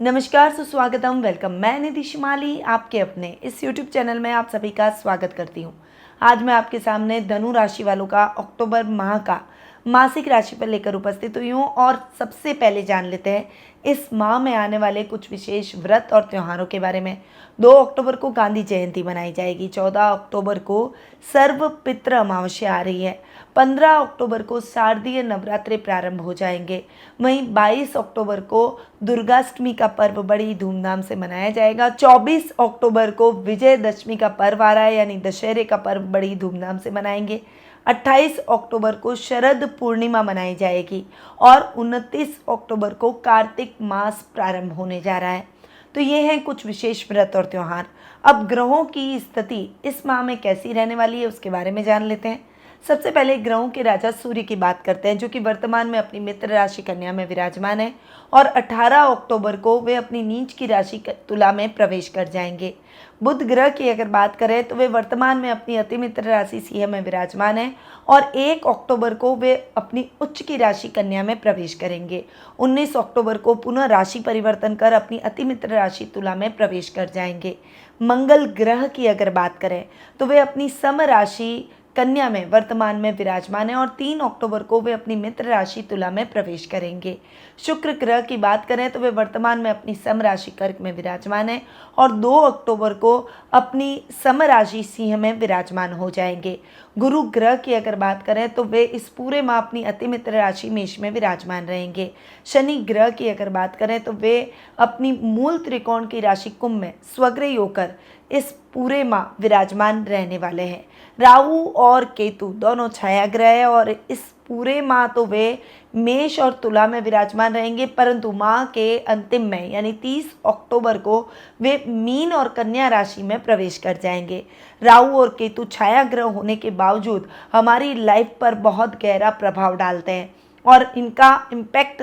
नमस्कार, सुस्वागतम, वेलकम। मैं निधि शिमाली आपके अपने इस यूट्यूब चैनल में आप सभी का स्वागत करती हूँ। आज मैं आपके सामने धनु राशि वालों का अक्टूबर माह का मासिक राशि पर लेकर उपस्थित हुई हूँ। और सबसे पहले जान लेते हैं इस माह में आने वाले कुछ विशेष व्रत और त्योहारों के बारे में। 2 अक्टूबर को गांधी जयंती मनाई जाएगी। 14 अक्टूबर को सर्वपितृ अमावस्या आ रही है। 15 अक्टूबर को शारदीय नवरात्रि प्रारंभ हो जाएंगे। वहीं 22 अक्टूबर को दुर्गाष्टमी का पर्व बड़ी धूमधाम से मनाया जाएगा। 24 अक्टूबर को विजयदशमी का पर्व आ रहा है, यानी दशहरे का पर्व बड़ी धूमधाम से मनाएंगे। 28 अक्टूबर को शरद पूर्णिमा मनाई जाएगी और 29 अक्टूबर को कार्तिक मास प्रारंभ होने जा रहा है। तो ये हैं कुछ विशेष व्रत और त्यौहार। अब ग्रहों की स्थिति इस माह में कैसी रहने वाली है उसके बारे में जान लेते हैं। सबसे पहले ग्रहों के राजा सूर्य की बात करते हैं, जो कि वर्तमान में अपनी मित्र राशि कन्या में विराजमान है और 18 अक्टूबर को वे अपनी नीच की राशि तुला में प्रवेश कर जाएंगे। बुध ग्रह की अगर बात करें तो वे वर्तमान में अपनी अति मित्र राशि सिंह में विराजमान है और 1 अक्टूबर को वे अपनी उच्च की राशि कन्या में प्रवेश करेंगे। 19 अक्टूबर को पुनः राशि परिवर्तन कर अपनी अति मित्र राशि तुला में प्रवेश कर जाएंगे। मंगल ग्रह की अगर बात करें तो वे अपनी सम राशि कन्या में वर्तमान में विराजमान है और 3 अक्टूबर को वे अपनी मित्र राशि तुला में प्रवेश करेंगे। शुक्र ग्रह की बात करें तो वे वर्तमान में अपनी सम राशि कर्क में विराजमान है और 2 अक्टूबर को अपनी सम राशि सिंह में विराजमान हो जाएंगे। गुरु ग्रह की अगर बात करें तो वे इस पूरे माह अपनी अति मित्र राशि मेष में विराजमान रहेंगे। शनि ग्रह की अगर बात करें तो वे अपनी मूल त्रिकोण की राशि कुंभ में स्वग्रही होकर इस पूरे माह विराजमान रहने वाले हैं। राहु और केतु दोनों छाया ग्रह है और इस पूरे माह तो वे मेष और तुला में विराजमान रहेंगे, परंतु माह के अंतिम में यानी 30 अक्टूबर को वे मीन और कन्या राशि में प्रवेश कर जाएंगे। राहु और केतु छाया ग्रह होने के बावजूद हमारी लाइफ पर बहुत गहरा प्रभाव डालते हैं और इनका इम्पैक्ट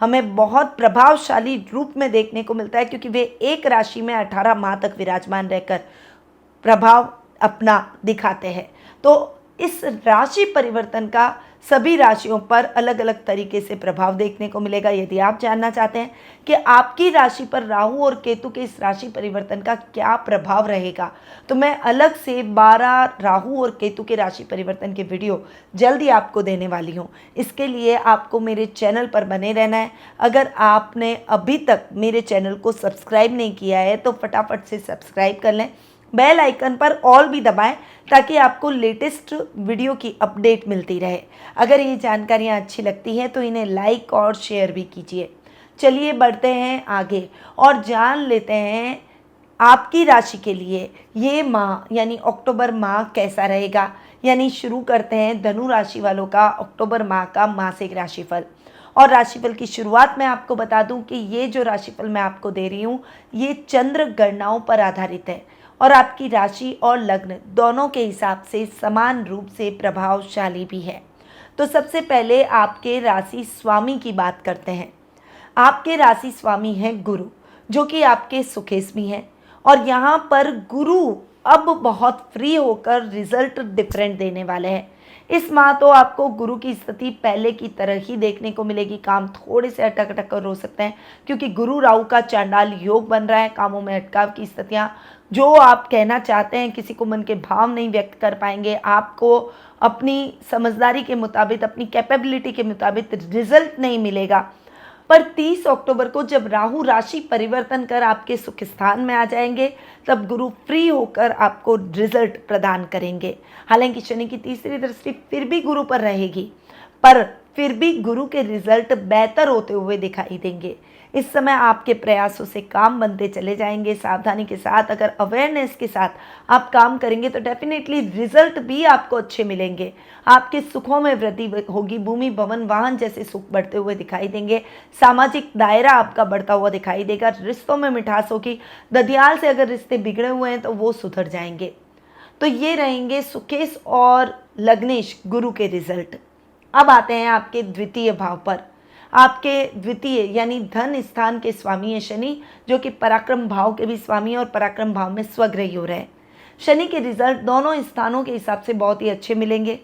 हमें बहुत प्रभावशाली रूप में देखने को मिलता है, क्योंकि वे एक राशि में 18 माह तक विराजमान रहकर प्रभाव अपना दिखाते हैं। तो इस राशि परिवर्तन का सभी राशियों पर अलग अलग तरीके से प्रभाव देखने को मिलेगा। यदि आप जानना चाहते हैं कि आपकी राशि पर राहु और केतु के इस राशि परिवर्तन का क्या प्रभाव रहेगा, तो मैं अलग से 12 राहु और केतु के राशि परिवर्तन के वीडियो जल्दी आपको देने वाली हूँ। इसके लिए आपको मेरे चैनल पर बने रहना है। अगर आपने अभी तक मेरे चैनल को सब्सक्राइब नहीं किया है तो फटाफट से सब्सक्राइब कर लें, बेल आइकन पर ऑल भी दबाएं ताकि आपको लेटेस्ट वीडियो की अपडेट मिलती रहे। अगर ये जानकारियाँ अच्छी लगती हैं तो इन्हें लाइक और शेयर भी कीजिए। चलिए बढ़ते हैं आगे और जान लेते हैं आपकी राशि के लिए ये माह यानी अक्टूबर माह कैसा रहेगा। यानी शुरू करते हैं धनु राशि वालों का अक्टूबर माह का मासिक राशिफल। और राशिफल की शुरुआत में आपको बता दूं कि ये जो राशिफल मैं आपको दे रही हूँ ये चंद्र गणनाओं पर आधारित है और आपकी राशि और लग्न दोनों के हिसाब से समान रूप से प्रभावशाली भी है। तो सबसे पहले आपके राशि स्वामी की बात करते हैं। आपके राशि स्वामी हैं गुरु, जो कि आपके सुखेस्मी हैं और यहाँ पर गुरु अब बहुत फ्री होकर रिजल्ट डिफरेंट देने वाले हैं। इस माह तो आपको गुरु की स्थिति पहले की तरह ही देखने को मिलेगी। काम थोड़े से अटक अटक कर हो सकते हैं क्योंकि गुरु राहु का चांडाल योग बन रहा है। कामों में अटकाव की स्थितियाँ, जो आप कहना चाहते हैं किसी को मन के भाव नहीं व्यक्त कर पाएंगे। आपको अपनी समझदारी के मुताबिक, अपनी कैपेबिलिटी के मुताबिक रिजल्ट नहीं मिलेगा। पर 30 अक्टूबर को जब राहु राशि परिवर्तन कर आपके सुख स्थान में आ जाएंगे तब गुरु फ्री होकर आपको रिजल्ट प्रदान करेंगे। हालांकि शनि की तीसरी दृष्टि फिर भी गुरु पर रहेगी, पर फिर भी गुरु के रिजल्ट बेहतर होते हुए दिखाई देंगे। इस समय आपके प्रयासों से काम बनते चले जाएंगे। सावधानी के साथ, अगर अवेयरनेस के साथ आप काम करेंगे तो डेफिनेटली रिजल्ट भी आपको अच्छे मिलेंगे। आपके सुखों में वृद्धि होगी। भूमि, भवन, वाहन जैसे सुख बढ़ते हुए दिखाई देंगे। सामाजिक दायरा आपका बढ़ता हुआ दिखाई देगा। रिश्तों में मिठास होगी। ददियाल से अगर रिश्ते बिगड़े हुए हैं तो वो सुधर जाएंगे। तो ये रहेंगे सुकेश और लग्नेश गुरु के रिजल्ट। अब आते हैं आपके द्वितीय भाव पर। आपके द्वितीय यानी धन स्थान के स्वामी है शनि, जो कि पराक्रम भाव के भी स्वामी है और पराक्रम भाव में स्वग्रही हो रहे हैं। शनि के रिजल्ट दोनों स्थानों के हिसाब से बहुत ही अच्छे मिलेंगे,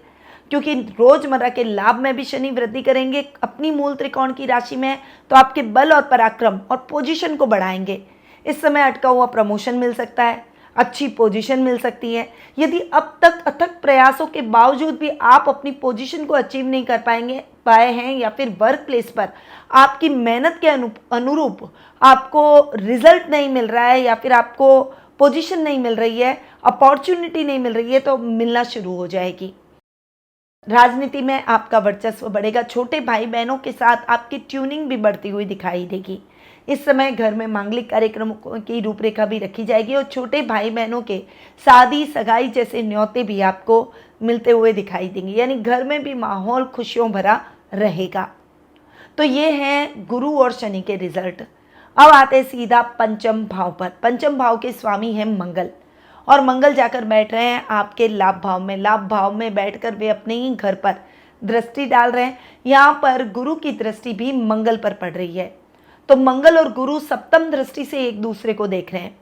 क्योंकि रोजमर्रा के लाभ में भी शनि वृद्धि करेंगे। अपनी मूल त्रिकोण की राशि में तो आपके बल और पराक्रम और पोजीशन को बढ़ाएंगे। इस समय अटका हुआ प्रमोशन मिल सकता है, अच्छी पोजीशन मिल सकती है। यदि अब तक अथक प्रयासों के बावजूद भी आप अपनी पोजीशन को अचीव नहीं कर पाए हैं, या फिर वर्क प्लेस पर आपकी मेहनत के अनुरूप आपको रिजल्ट नहीं मिल रहा है, या फिर आपको पोजीशन नहीं मिल रही है, अपॉर्चुनिटी नहीं मिल रही है, तो मिलना शुरू हो जाएगी। राजनीति में आपका वर्चस्व बढ़ेगा। छोटे भाई बहनों के साथ आपकी ट्यूनिंग भी बढ़ती हुई दिखाई देगी। इस समय घर में मांगलिक कार्यक्रमों की रूपरेखा भी रखी जाएगी और छोटे भाई बहनों के शादी सगाई जैसे न्योते भी आपको मिलते हुए दिखाई देंगे, यानी घर में भी माहौल खुशियों भरा रहेगा। तो ये हैं गुरु और शनि के रिजल्ट। अब आते हैं सीधा पंचम भाव पर। पंचम भाव के स्वामी हैं मंगल, और मंगल जाकर बैठ रहे हैं आपके लाभ भाव में। लाभ भाव में बैठकर वे अपने ही घर पर दृष्टि डाल रहे हैं। यहाँ पर गुरु की दृष्टि भी मंगल पर पड़ रही है, तो मंगल और गुरु सप्तम दृष्टि से एक दूसरे को देख रहे हैं।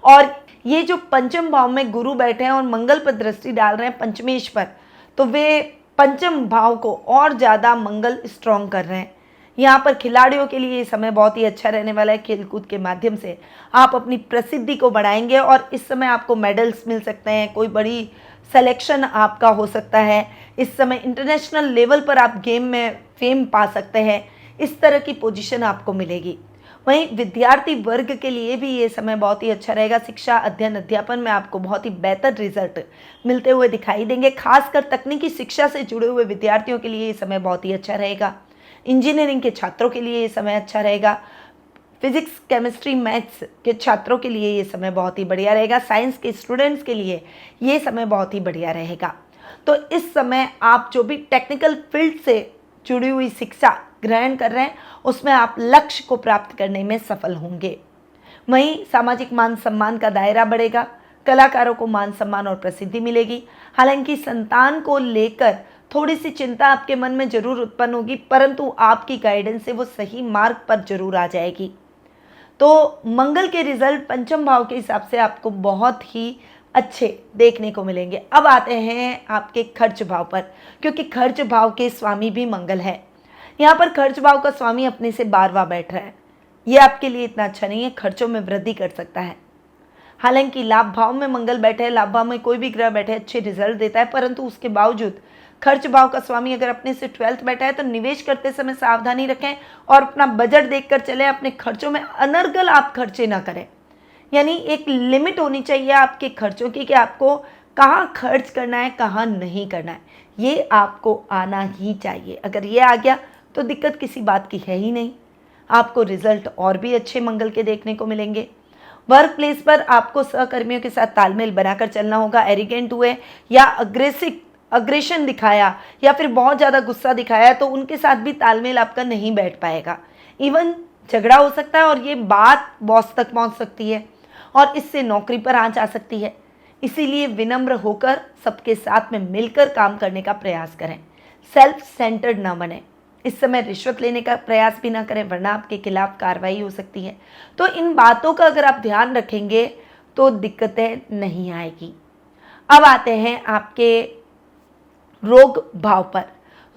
और ये जो पंचम भाव में गुरु बैठे हैं और मंगल पर दृष्टि डाल रहे हैं पंचमेश पर, तो वे पंचम भाव को और ज़्यादा मंगल स्ट्रॉन्ग कर रहे हैं। यहाँ पर खिलाड़ियों के लिए ये समय बहुत ही अच्छा रहने वाला है। खेलकूद के माध्यम से आप अपनी प्रसिद्धि को बढ़ाएंगे और इस समय आपको मेडल्स मिल सकते हैं, कोई बड़ी सिलेक्शन आपका हो सकता है। इस समय इंटरनेशनल लेवल पर आप गेम में फेम पा सकते हैं, इस तरह की पोजीशन आपको मिलेगी। वहीं विद्यार्थी वर्ग के लिए भी ये समय बहुत ही अच्छा रहेगा। शिक्षा, अध्ययन, अध्यापन में आपको बहुत ही बेहतर रिजल्ट मिलते हुए दिखाई देंगे। खासकर तकनीकी शिक्षा से जुड़े हुए विद्यार्थियों के लिए ये समय बहुत ही अच्छा रहेगा। इंजीनियरिंग के छात्रों के लिए ये समय अच्छा रहेगा। फिजिक्स, केमिस्ट्री, मैथ्स के छात्रों के लिए ये समय बहुत ही बढ़िया रहेगा। साइंस के स्टूडेंट्स के लिए ये समय बहुत ही बढ़िया रहेगा। तो इस समय आप जो भी टेक्निकल फील्ड से जुड़ी हुई शिक्षा ग्रहण कर रहे हैं, उसमें आप लक्ष्य को प्राप्त करने में सफल होंगे। वहीं सामाजिक मान सम्मान का दायरा बढ़ेगा। कलाकारों को मान सम्मान और प्रसिद्धि मिलेगी। हालांकि संतान को लेकर थोड़ी सी चिंता आपके मन में जरूर उत्पन्न होगी, परंतु आपकी गाइडेंस से वो सही मार्ग पर जरूर आ जाएगी। तो मंगल के रिजल्ट पंचम भाव के हिसाब से आपको बहुत ही अच्छे देखने को मिलेंगे। अब आते हैं आपके खर्च भाव पर, क्योंकि खर्च भाव के स्वामी भी मंगल है। यहाँ पर खर्च भाव का स्वामी अपने से 12वां बैठ रहा है। ये आपके लिए इतना अच्छा नहीं है, खर्चों में वृद्धि कर सकता है। हालांकि लाभ भाव में मंगल बैठे है, लाभ भाव में कोई भी ग्रह बैठे अच्छे रिजल्ट देता है, परंतु उसके बावजूद खर्च भाव का स्वामी अगर अपने से 12th बैठा है तो निवेश करते समय सावधानी रखें और अपना बजट देखकर चलें। अपने खर्चों में अनर्गल आप खर्चे ना करें, यानी एक लिमिट होनी चाहिए आपके खर्चों की कि आपको कहाँ खर्च करना है, कहाँ नहीं करना है, ये आपको आना ही चाहिए। अगर ये आ गया तो दिक्कत किसी बात की है ही नहीं। आपको रिजल्ट और भी अच्छे मंगल के देखने को मिलेंगे। वर्क प्लेस पर आपको सहकर्मियों के साथ तालमेल बनाकर चलना होगा। एरिगेंट हुए या अग्रेशन दिखाया या फिर बहुत ज़्यादा गुस्सा दिखाया तो उनके साथ भी तालमेल आपका नहीं बैठ पाएगा। इवन झगड़ा हो सकता है और ये बात बॉस तक पहुंच सकती है और इससे नौकरी पर आंच आ सकती है। इसीलिए विनम्र होकर सबके साथ में मिलकर काम करने का प्रयास करें। सेल्फ सेंटर्ड ना बने। इस समय रिश्वत लेने का प्रयास भी ना करें, वरना आपके खिलाफ कार्रवाई हो सकती है। तो इन बातों का अगर आप ध्यान रखेंगे तो दिक्कतें नहीं आएगी। अब आते हैं आपके रोग भाव पर।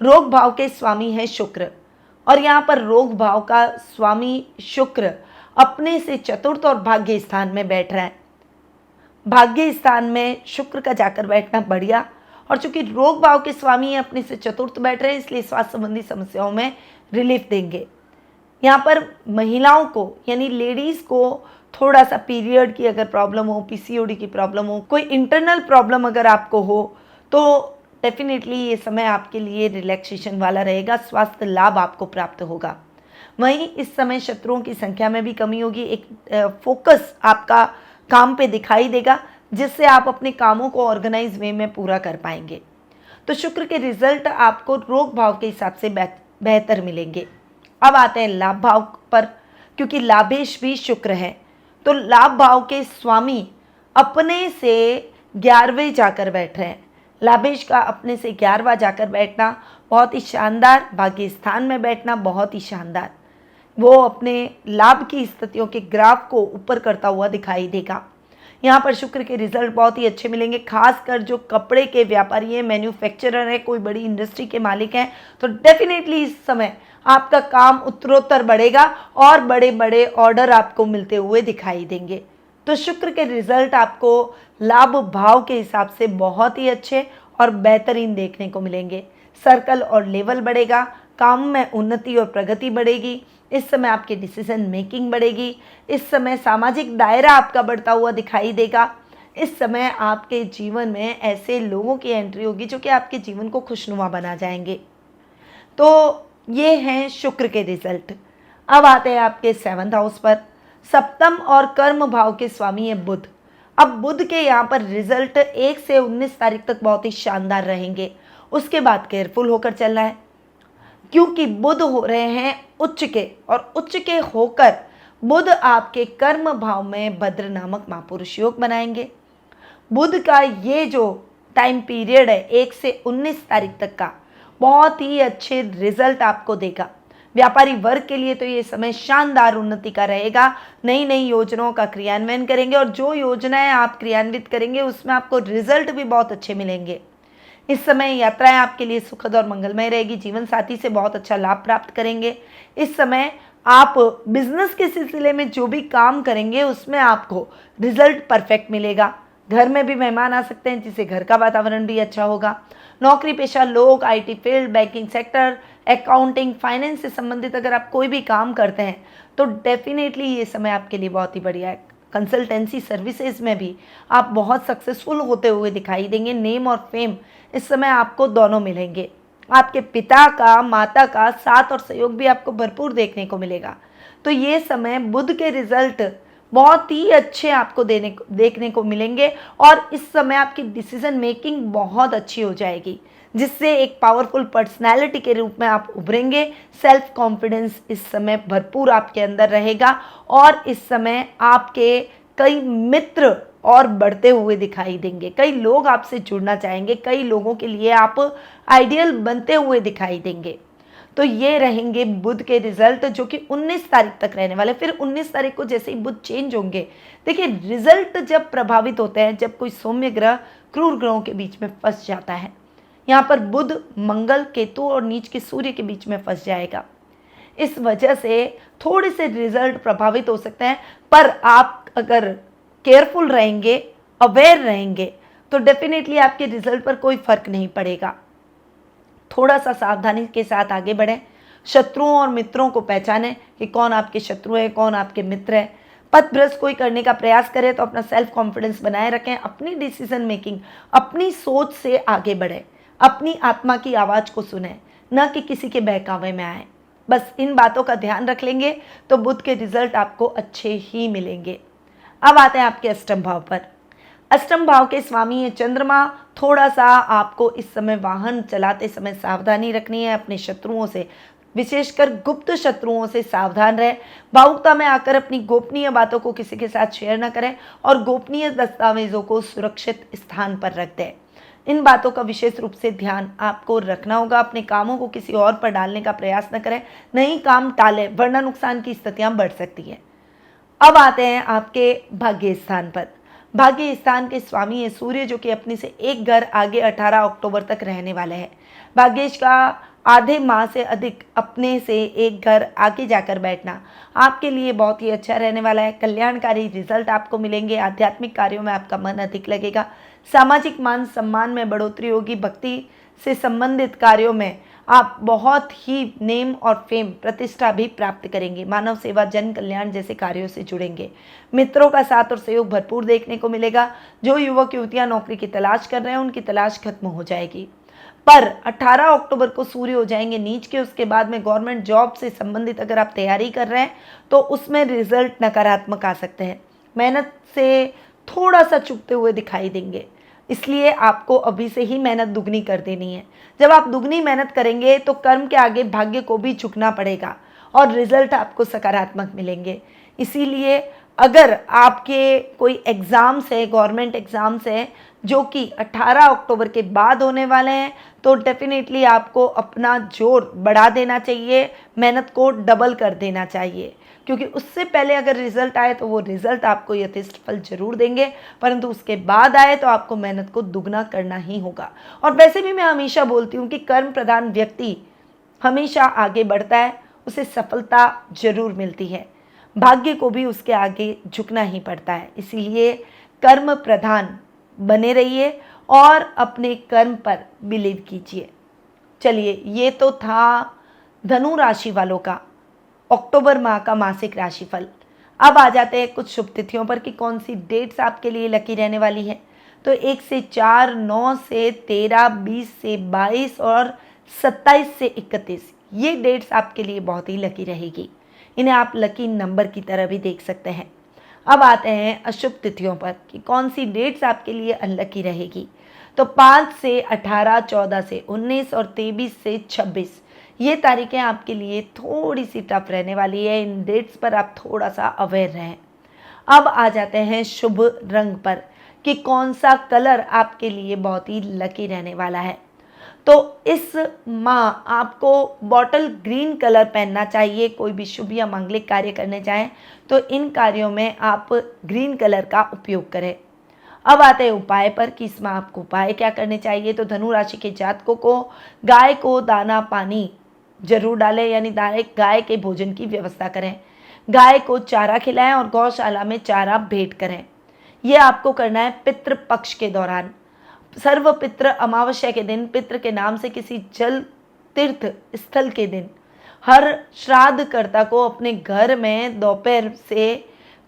रोग भाव के स्वामी है शुक्र, और यहाँ पर रोग भाव का स्वामी शुक्र अपने से चतुर्थ और भाग्य स्थान में बैठ रहा है। भाग्य स्थान में शुक्र का जाकर बैठना बढ़िया, और चूंकि रोग भाव के स्वामी अपने से चतुर्थ बैठ रहे हैं इसलिए स्वास्थ्य संबंधी समस्याओं में रिलीफ देंगे। यहाँ पर महिलाओं को यानी लेडीज को थोड़ा सा पीरियड की अगर प्रॉब्लम हो, पीसीओडी की प्रॉब्लम हो, कोई इंटरनल प्रॉब्लम अगर आपको हो तो डेफिनेटली ये समय आपके लिए रिलैक्सेशन वाला रहेगा। स्वास्थ्य लाभ आपको प्राप्त होगा। वहीं इस समय शत्रुओं की संख्या में भी कमी होगी। एक फोकस आपका काम पे दिखाई देगा जिससे आप अपने कामों को ऑर्गेनाइज वे में पूरा कर पाएंगे। तो शुक्र के रिजल्ट आपको रोग भाव के हिसाब से बेहतर मिलेंगे। अब आते हैं लाभ भाव पर, क्योंकि लाभेश भी शुक्र है तो लाभ भाव के स्वामी अपने से 11वें जाकर बैठ रहे हैं। लाभेश का अपने से 11वां जाकर बैठना बहुत ही शानदार, भाग्य स्थान में बैठना बहुत ही शानदार। वो अपने लाभ की स्थितियों के ग्राफ को ऊपर करता हुआ दिखाई देगा। यहाँ पर शुक्र के रिजल्ट बहुत ही अच्छे मिलेंगे। खासकर जो कपड़े के व्यापारी हैं, मैन्युफैक्चरर हैं, कोई बड़ी इंडस्ट्री के मालिक हैं, तो डेफिनेटली इस समय आपका काम उत्तरोत्तर बढ़ेगा और बड़े बड़े ऑर्डर आपको मिलते हुए दिखाई देंगे। तो शुक्र के रिजल्ट आपको लाभ भाव के हिसाब से बहुत ही अच्छे और बेहतरीन देखने को मिलेंगे। सर्कल और लेवल बढ़ेगा, काम में उन्नति और प्रगति बढ़ेगी। इस समय आपकी डिसीजन मेकिंग बढ़ेगी। इस समय सामाजिक दायरा आपका बढ़ता हुआ दिखाई देगा। इस समय आपके जीवन में ऐसे लोगों की एंट्री होगी जो कि आपके जीवन को खुशनुमा बना जाएंगे। तो ये हैं शुक्र के रिजल्ट। अब आते हैं आपके 7th हाउस पर। सप्तम और कर्म भाव के स्वामी है बुध। अब बुध के यहाँ पर रिजल्ट 1 से 19 तारीख तक बहुत ही शानदार रहेंगे। उसके बाद केयरफुल होकर चलना है, क्योंकि बुध हो रहे हैं उच्च के, और उच्च के होकर बुध आपके कर्म भाव में भद्र नामक महापुरुष योग बनाएंगे। बुध का ये जो टाइम पीरियड है 1 से 19 तारीख तक का, बहुत ही अच्छे रिजल्ट आपको देगा। व्यापारी वर्ग के लिए तो ये समय शानदार उन्नति का रहेगा। नई नई योजनाओं का क्रियान्वयन करेंगे और जो योजनाएं आप क्रियान्वित करेंगे उसमें आपको रिजल्ट भी बहुत अच्छे मिलेंगे। इस समय यात्राएं आपके लिए सुखद और मंगलमय रहेगी। जीवन साथी से बहुत अच्छा लाभ प्राप्त करेंगे। इस समय आप बिजनेस के सिलसिले में जो भी काम करेंगे उसमें आपको रिजल्ट परफेक्ट मिलेगा। घर में भी मेहमान आ सकते हैं, जिससे घर का वातावरण भी अच्छा होगा। नौकरी पेशा लोग, IT field, banking sector, accounting, finance से संबंधित अगर आप कोई भी काम करते हैं तो डेफिनेटली ये समय आपके लिए बहुत ही बढ़िया है। कंसल्टेंसी सर्विसेज में भी आप बहुत सक्सेसफुल होते हुए दिखाई देंगे। नेम और फेम इस समय आपको दोनों मिलेंगे। आपके पिता का, माता का साथ और सहयोग भी आपको भरपूर देखने को मिलेगा। तो ये समय बुध के रिजल्ट बहुत ही अच्छे आपको देखने को मिलेंगे और इस समय आपकी डिसीजन मेकिंग बहुत अच्छी हो जाएगी, जिससे एक पावरफुल पर्सनैलिटी के रूप में आप उभरेंगे। सेल्फ कॉन्फिडेंस इस समय भरपूर आपके अंदर रहेगा और इस समय आपके कई मित्र और बढ़ते हुए दिखाई देंगे। कई लोग आपसे जुड़ना चाहेंगे, कई लोगों के लिए आप आइडियल बनते हुए दिखाई देंगे। तो ये रहेंगे बुध के रिजल्ट, जो कि 19 तारीख तक रहने वाले। फिर 19 तारीख को जैसे ही बुध चेंज होंगे, देखिए रिजल्ट जब प्रभावित होते हैं जब कोई सौम्य ग्रह क्रूर ग्रहों के बीच में फंस जाता है। यहाँ पर बुध, मंगल, केतु और नीच के सूर्य के बीच में फंस जाएगा। इस वजह से थोड़े से रिजल्ट प्रभावित हो सकते हैं, पर आप अगर केयरफुल रहेंगे, अवेयर रहेंगे, तो डेफिनेटली आपके रिजल्ट पर कोई फर्क नहीं पड़ेगा। थोड़ा सा सावधानी के साथ आगे बढ़ें। शत्रुओं और मित्रों को पहचानें कि कौन आपके शत्रु है, कौन आपके मित्र है। पथभ्रष्ट कोई करने का प्रयास करे तो अपना सेल्फ कॉन्फिडेंस बनाए रखें। अपनी डिसीजन मेकिंग, अपनी सोच से आगे बढ़ें। अपनी आत्मा की आवाज़ को सुनें, न कि किसी के बहकावे में आए। बस इन बातों का ध्यान रख लेंगे तो बुध के रिजल्ट आपको अच्छे ही मिलेंगे। अब आते हैं आपके अष्टम भाव पर। अष्टम भाव के स्वामी है चंद्रमा। थोड़ा सा आपको इस समय वाहन चलाते समय सावधानी रखनी है। अपने शत्रुओं से, विशेषकर गुप्त शत्रुओं से सावधान रहें। भावुकता में आकर अपनी गोपनीय बातों को किसी के साथ शेयर न करें और गोपनीय दस्तावेजों को सुरक्षित स्थान पर रख दें। इन बातों का विशेष रूप से ध्यान आपको रखना होगा। अपने कामों को किसी और पर डालने का प्रयास न करें, नहीं काम टालें, वरना नुकसान की स्थितियां बढ़ सकती हैं। अब आते हैं आपके भाग्य स्थान पर। भाग्य स्थान के स्वामी है सूर्य, जो कि अपने से एक घर आगे 18 अक्टूबर तक रहने वाले हैं। भाग्येश का आधे माह से अधिक अपने से एक घर आगे जाकर बैठना आपके लिए बहुत ही अच्छा रहने वाला है। कल्याणकारी रिजल्ट आपको मिलेंगे। आध्यात्मिक कार्यों में आपका मन अधिक लगेगा। सामाजिक मान सम्मान में बढ़ोतरी होगी। भक्ति से संबंधित कार्यों में आप बहुत ही नेम और फेम, प्रतिष्ठा भी प्राप्त करेंगे। मानव सेवा, जन कल्याण जैसे कार्यों से जुड़ेंगे। मित्रों का साथ और सहयोग भरपूर देखने को मिलेगा। जो युवक युवतियां नौकरी की तलाश कर रहे हैं उनकी तलाश खत्म हो जाएगी। पर 18 अक्टूबर को सूर्य हो जाएंगे नीच के। उसके बाद में गवर्नमेंट जॉब से संबंधित अगर आप तैयारी कर रहे हैं तो उसमें रिजल्ट नकारात्मक आ सकते हैं। मेहनत से थोड़ा सा चूकते हुए दिखाई देंगे, इसलिए आपको अभी से ही मेहनत दुगनी कर देनी है। जब आप दुगनी मेहनत करेंगे तो कर्म के आगे भाग्य को भी झुकना पड़ेगा और रिजल्ट आपको सकारात्मक मिलेंगे। इसीलिए अगर आपके कोई एग्ज़ाम्स है, गवर्नमेंट एग्ज़ाम्स हैं जो कि 18 अक्टूबर के बाद होने वाले हैं, तो डेफिनेटली आपको अपना जोर बढ़ा देना चाहिए, मेहनत को डबल कर देना चाहिए। क्योंकि उससे पहले अगर रिजल्ट आए तो वो रिजल्ट आपको यथेष्ट फल जरूर देंगे, परंतु उसके बाद आए तो आपको मेहनत को दुगना करना ही होगा। और वैसे भी मैं हमेशा बोलती हूँ कि कर्म प्रधान व्यक्ति हमेशा आगे बढ़ता है, उसे सफलता जरूर मिलती है, भाग्य को भी उसके आगे झुकना ही पड़ता है। इसीलिए कर्म प्रधान बने रहिए और अपने कर्म पर बिलीव कीजिए। चलिए, ये तो था धनु राशि वालों का अक्टूबर माह का मासिक राशिफल। अब आ जाते हैं कुछ शुभ तिथियों पर कि कौन सी डेट्स आपके लिए लकी रहने वाली है। तो 1 से 4, 9 से 13, 20 से 22 और 27 से 31 ये डेट्स आपके लिए बहुत ही लकी रहेगी। इन्हें आप लकी नंबर की तरह भी देख सकते हैं। अब आते हैं अशुभ तिथियों पर कि कौन सी डेट्स आपके लिए अनलकी रहेगी। तो 5 से 18, 14 से 19 और 23 से 26 ये तारीखें आपके लिए थोड़ी सी टफ रहने वाली है। इन डेट्स पर आप थोड़ा सा अवेयर रहें। अब आ जाते हैं शुभ रंग पर कि कौन सा कलर आपके लिए बहुत ही लकी रहने वाला है। तो इस माह आपको बॉटल ग्रीन कलर पहनना चाहिए। कोई भी शुभ या मांगलिक कार्य करने चाहें तो इन कार्यों में आप ग्रीन कलर का उपयोग करें। अब आते हैं उपाय पर कि इसमें आपको उपाय क्या करने चाहिए। तो धनु राशि के जातकों को गाय को दाना पानी जरूर डालें, यानी गाय के भोजन की व्यवस्था करें। गाय को चारा खिलाएं और गौशाला में चारा भेंट करें। यह आपको करना है पितृ पक्ष के दौरान। सर्व पितृ अमावस्या के दिन पितृ के नाम से किसी जल तीर्थ स्थल के दिन हर श्राद्धकर्ता को अपने घर में दोपहर से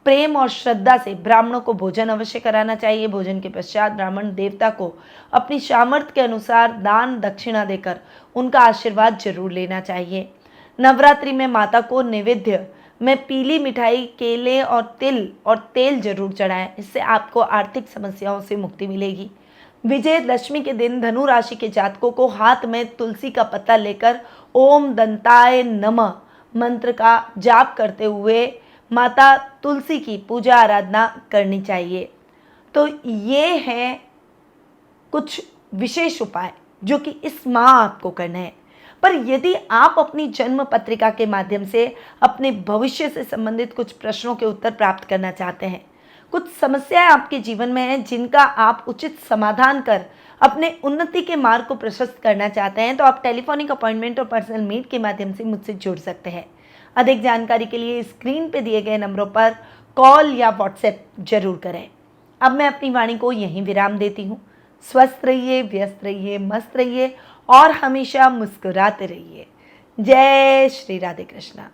प्रेम और श्रद्धा से ब्राह्मणों को भोजन अवश्य कराना चाहिए। भोजन के पश्चात ब्राह्मण देवता को अपनी सामर्थ्य के अनुसार दान दक्षिणा देकर उनका आशीर्वाद जरूर लेना चाहिए। नवरात्रि में माता को नैवेद्य में पीली मिठाई, केले और तेल जरूर चढ़ाएं। इससे आपको आर्थिक समस्याओं से मुक्ति मिलेगी। विजयदशमी के दिन धनु राशि के जातकों को हाथ में तुलसी का पत्ता लेकर ओम दंताय नमः मंत्र का जाप करते हुए माता तुलसी की पूजा आराधना करनी चाहिए। तो ये हैं कुछ विशेष उपाय जो कि इस माह आपको करने हैं। पर यदि आप अपनी जन्म पत्रिका के माध्यम से अपने भविष्य से संबंधित कुछ प्रश्नों के उत्तर प्राप्त करना चाहते हैं, कुछ समस्याएं आपके जीवन में हैं जिनका आप उचित समाधान कर अपने उन्नति के मार्ग को प्रशस्त करना चाहते हैं, तो आप टेलीफोनिक अपॉइंटमेंट और पर्सनल मीट के माध्यम से मुझसे जुड़ सकते हैं। अधिक जानकारी के लिए स्क्रीन पे दिए गए नंबरों पर कॉल या व्हाट्सएप जरूर करें। अब मैं अपनी वाणी को यहीं विराम देती हूँ। स्वस्थ रहिए, व्यस्त रहिए, मस्त रहिए और हमेशा मुस्कुराते रहिए। जय श्री राधे कृष्णा।